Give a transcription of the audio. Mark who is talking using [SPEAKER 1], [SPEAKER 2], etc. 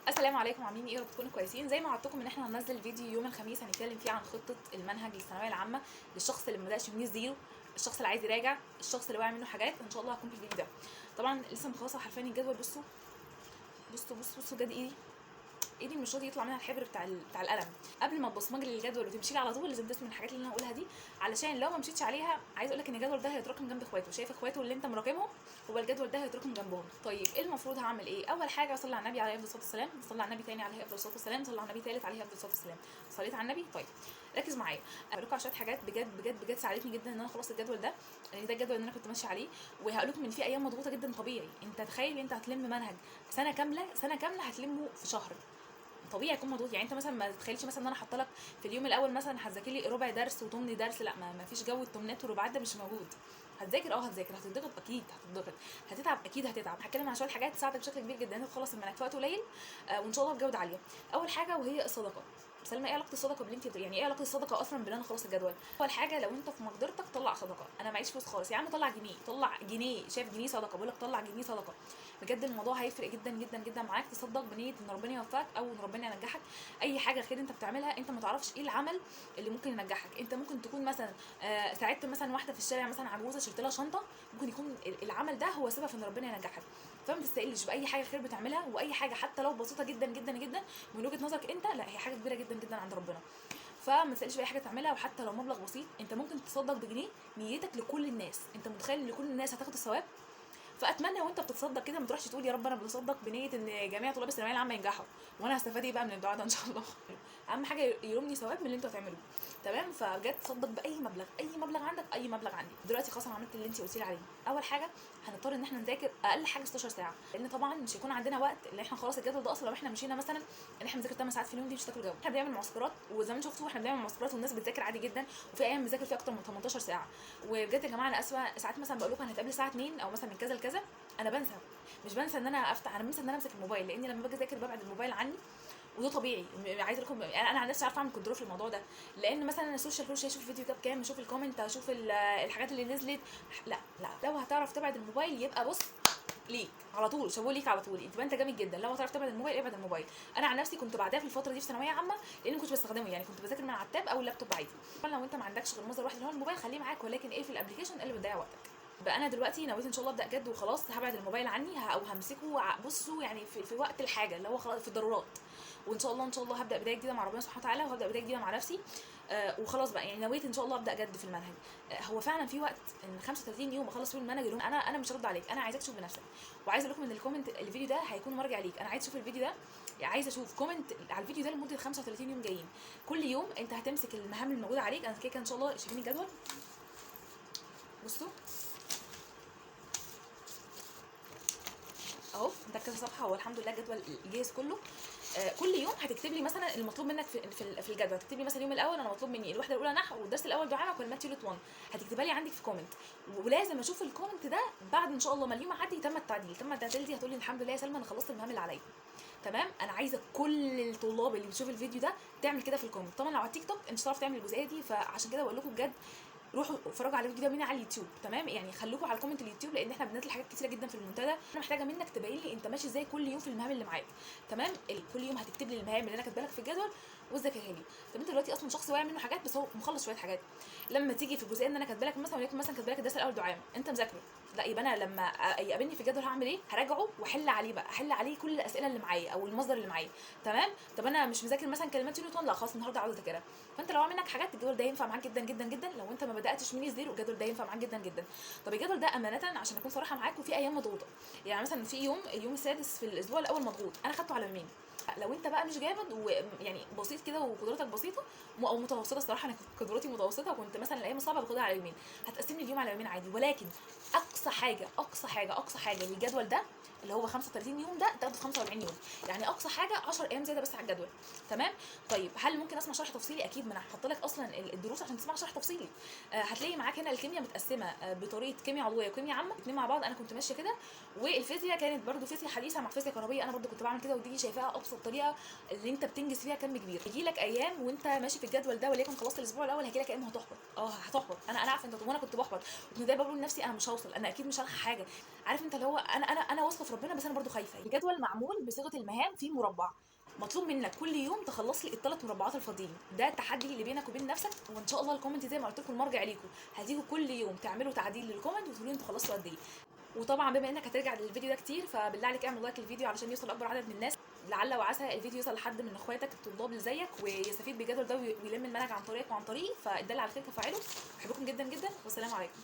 [SPEAKER 1] السلام عليكم، عاملين ايه؟ يا رب تكونوا كويسين. زي ما وعدتكم ان احنا هننزل فيديو يوم الخميس هنتكلم فيه عن خطه المنهج للثانويه العامه للشخص اللي ما بداش من زيرو، الشخص اللي عايز يراجع، الشخص اللي واقع منه حاجات. ان شاء الله هكون في الفيديو ده. طبعا لسه مخلصه حرفيا الجدول. بصوا بجد ايدي مش راضي يطلع منها الحبر بتاع القلم. قبل ما تبصمجي للجدول وتمشي لي على طول لازم تسمع الحاجات اللي انا هقولها دي، علشان لو ما مشيتش عليها عايز اقول لك ان الجدول ده هيتراكم جنب اخواته. شايف اخواته اللي انت مراكمهم؟ هو الجدول ده هيتراكم جنبهم. طيب ايه المفروض هعمل ايه؟ اول حاجه صلي على النبي عليه الصلاه والسلام، صلي على النبي تاني عليه الصلاه والسلام، صلي على النبي تالت عليه الصلاه والسلام. صليت على النبي؟ طيب ركز معايا. هقول لكم على شويه حاجات بجد ساعدتني جدا ان انا اخلص الجدول ده، لان ده الجدول اللي انا كنت ماشيه عليه. وهقول لكم ان في ايام مضغوطه جدا طبيعي. انت تخيل انت هتلم منهج سنه كامله هتلمه في شهر. طبيعي يكون مضغوط. يعني انت مثلا ما تتخيلش مثلا ان انا حاطه لك في اليوم الاول مثلا هتذاكر لي ربع درس وتمن درس. لا، ما فيش جو التمنات والرباعات ده مش موجود. هتذاكر هتضغط اكيد، هتتعب اكيد هتتعب. هتكلم عن شويه حاجات تساعدك بشكل كبير جدا انك تخلص المنهج في وقت قليل، وان شاء الله بجوده عاليه. اول حاجه وهي الصدقه. سلمى، ايه علاقه الصدقه باللي انت يعني ايه علاقه الصدقه اصلا بان انا خلاص الجدول؟ اول حاجه لو انت في مقدرتك طلع صدقه. انا معيش فلوس خالص يا عم، طلع جنيه، طلع جنيه. شايف جنيه صدقه؟ بقول لك طلع جنيه صدقه. بجد الموضوع هيفرق جدا معاك. تصدق بنيه ان ربنا يوفقك او ان ربنا ينجحك. اي حاجه خير انت بتعملها انت ما تعرفش ايه العمل اللي ممكن ينجحك. انت ممكن تكون مثلا ساعدت مثلا واحده في الشارع مثلا عجوزه، شلت لها شنطه، ممكن يكون العمل ده هو سبب ان ربنا ينجحك. فما تستقلش باي حاجه خير بتعملها، واي حاجه حتى لو بسيطه جدا من وجهه نظرك انت، لا هي حاجه كبيره جدا عند ربنا. فما تسالش باي حاجه تعملها، وحتى لو مبلغ بسيط انت ممكن تصدق بجنيه نيتك لكل الناس. انت متخيل ان لكل الناس هتاخد الثواب؟ فاتمنى وانت بتصدق كده ما تروحش تقول يا رب انا بتصدق بنيه ان جميع طلاب الثانويه العامه ينجحوا، وانا هستفاد ايه بقى من الدعاء ده ان شاء الله. اهم حاجه يرمني ثواب من اللي انتوا هتعملوه. تمام؟ فبجد تصدق باي مبلغ، اي مبلغ عندك، اي مبلغ عندي. دلوقتي خلاص انا عملت اللي انت قلتي لي عليه. اول حاجه هنضطر ان احنا نذاكر اقل حاجه 16 ساعه، لان طبعا مش هيكون عندنا وقت اللي احنا خلاص الجدول ده اصلا لو احنا مشينا مثلا ان احنا نذاكر 8 ساعات في اليوم دي مش هتاكل جو. احنا بنعمل معسكرات، وزي ما شفتوا احنا بنعمل معسكرات والناس بتذاكر عادي جدا، وفي ايام بنذاكر فيها اكتر من 18 ساعه. وبجد يا جماعه انا اسفه، ساعات مثلا بقول لكم هنتقابل الساعه 2 او مثلا من كذا لكذا، انا بنسى. مش بنسى ان انا افتح، انا بنسى ان انا امسك الموبايل، لاني لما باجي اذاكر ببعد الموبايل عني. وده طبيعي. عايزه لكم انا عن نفسي عارفه اعمل كنترول في الموضوع ده، لان مثلا السوشيال كل شويه اشوف الفيديو ده بكام، اشوف الكومنت، اشوف الحاجات اللي نزلت. لا لو هتعرف تبعد الموبايل يبقى بص ليك على طول، شابوه ليك على طول. انت جامد جدا لو هتعرف تبعد الموبايل. ابعد الموبايل. انا عن نفسي كنت بعدها في الفتره دي في ثانويه عامه، لان ما كنتش بستخدمه. يعني كنت بذاكر من على التاب او اللابتوب عادي. طبعا لو انت ما عندكش غير مصدر واحد اللي هو الموبايل خليه معاك، ولكن ايه في الابلكيشن اللي بتضيع وقتك. بقى انا دلوقتي نويت ان شاء الله ابدا جد وخلاص هبعد الموبايل عني، او همسكه بصوا يعني في وقت الحاجه اللي هو خلاص في الضرورات. وان شاء الله هبدا بدايه جديده مع ربنا سبحانه وتعالى، وهبدا بدايه جديده مع نفسي. وخلاص بقى يعني نويت ان شاء الله ابدا جد في المنهج. هو فعلا في وقت ان 35 يوم اخلص فيهم المنهج. انا مش هرد عليك، انا عايزاك تشوف بنفسك. وعايزه اقول لكم ان الكومنت الفيديو ده هيكون مرجع ليك. انا عايز اشوف الفيديو ده، يعني عايزه اشوف كومنت على الفيديو ده لمده 35 يوم جايين. كل يوم انت هتمسك المهام الموجوده عليك. انا كده ان شاء الله شايفين الجدول؟ بصوا اهو ده كذا صفحه. هو الحمد لله الجدول جاهز كله. كل يوم هتكتب لي مثلا المطلوب منك في الجدول. هتكتب لي مثلا اليوم الاول انا مطلوب مني الوحده الاولى نحو، والدرس الاول دعاء وكلمات يونت 1. هتكتبها لي عندك في كومنت، ولازم اشوف الكومنت ده بعد ان شاء الله ما اليوم عدي. تم التعديل دي هتقول لي الحمد لله يا سلمى انا خلصت المهام اللي عليا. تمام؟ انا عايزه كل الطلاب اللي بتشوف الفيديو ده تعمل كده في الكومنت. طبعا لو على التيك توك انت مش هتعرف تعمل الجزئيه دي، فعشان كده بقول لكم بجد روحوا اتفرجوا على الفيديو ده مني على اليوتيوب. تمام؟ يعني خلوكوا على كومنت اليوتيوب، لان احنا بننزل حاجات كتيره جدا في المنتدى. انا محتاجه منك تبين لي انت ماشي ازاي كل يوم في المهام اللي معاك. تمام؟ كل يوم هتكتب لي المهام اللي انا كاتبه لك في الجدول وتذاكرها لي. طب انت دلوقتي اصلا شخص واقع منه حاجات بس هو مخلص شويه حاجات. لما تيجي في الجزئيه ان انا كاتبه لك مثلا، ولكن مثلا كاتبه لك الدرس الاول دعاء انت مذاكره، لا يبقى انا لما يقابلني في الجدول هعمل ايه؟ هراجعه واحل عليه بقى، احل عليه كل الاسئله اللي معايا او المصدر اللي معايا. تمام؟ طب انا مش مذاكر مثلا كلمات يونت 1، لا خلاص النهارده عاوزه اذاكرها. فانت لو عامل منك حاجات الجدول ده ينفع معاك جدا. لو انت ما بداتش من زيرو الجدول ده ينفع معاك جدا. طب الجدول ده امانه عشان اكون صراحه معاك، وفي ايام مضغوطه. يعني مثلا في اليوم السادس في الاسبوع الاول مضغوط، انا خدته على يومين. لو انت بقى مش جامد ويعني بسيط كده وقدرتك بسيطه او متوسطه، الصراحه انا كنت قدرتي متوسطه وكنت مثلا الايام الصعبه باخدها على يومين، هتقسم لي اليوم على يومين عادي. ولكن اقصى حاجه الجدول ده اللي هو 35 يوم ده تاخده في 45 يوم. يعني اقصى حاجه 10 ايام زياده بس على الجدول. تمام؟ طيب هل ممكن اسمع شرح تفصيلي؟ اكيد، ما انا هحط لك اصلا الدروس عشان تسمع شرح تفصيلي. هتلاقي معاك هنا الكيمياء متقسمه بطريقه كيمياء عضويه وكيمياء عامه الاثنين مع بعض، انا كنت ماشيه كده. والفيزياء كانت برده فيزياء حديثه مع فيزياء كهربيه، انا برده كنت بعمل كده، ودي شايفاها ابسط بالطريقه اللي انت بتنجز فيها كم كبير. هيجي لك ايام وانت ماشي في الجدول ده وليكن خلصت الاسبوع الاول، هيجي لك ايام هتحبط. هتحبط. انا عارفه انت، وانا كنت بحبط، كنت دايما بقول لنفسي انا مش هوصل، انا اكيد مش هلحق حاجه. عارف انت اللي هو انا واثقه في ربنا، بس انا برضو خايفه. الجدول معمول بصيغه المهام في مربع، مطلوب منك كل يوم تخلص لي الثلاث مربعات الفاضيين. ده التحدي اللي بينك وبين نفسك. وان شاء الله الكومنت زي ما قلت لكم المرجع ليكم، هتيجوا كل يوم تعملوا تعديل للكومنت وتقولوا لي انتوا خلصتوا قد ايه. وطبعا بما انك هترجع للفيديو ده كتير، فبالله عليك اعمل لايك للفيديو علشان يوصل اكبر عدد من الناس. لعل وعسى الفيديو يوصل لحد من اخواتك الطلاب اللي زيك ويستفيد بالجدول ده ويلم المنهج عن طريقك وعن طريقي. فالدال على الخير كفاعله. بحبكم جدا جدا، والسلام عليكم.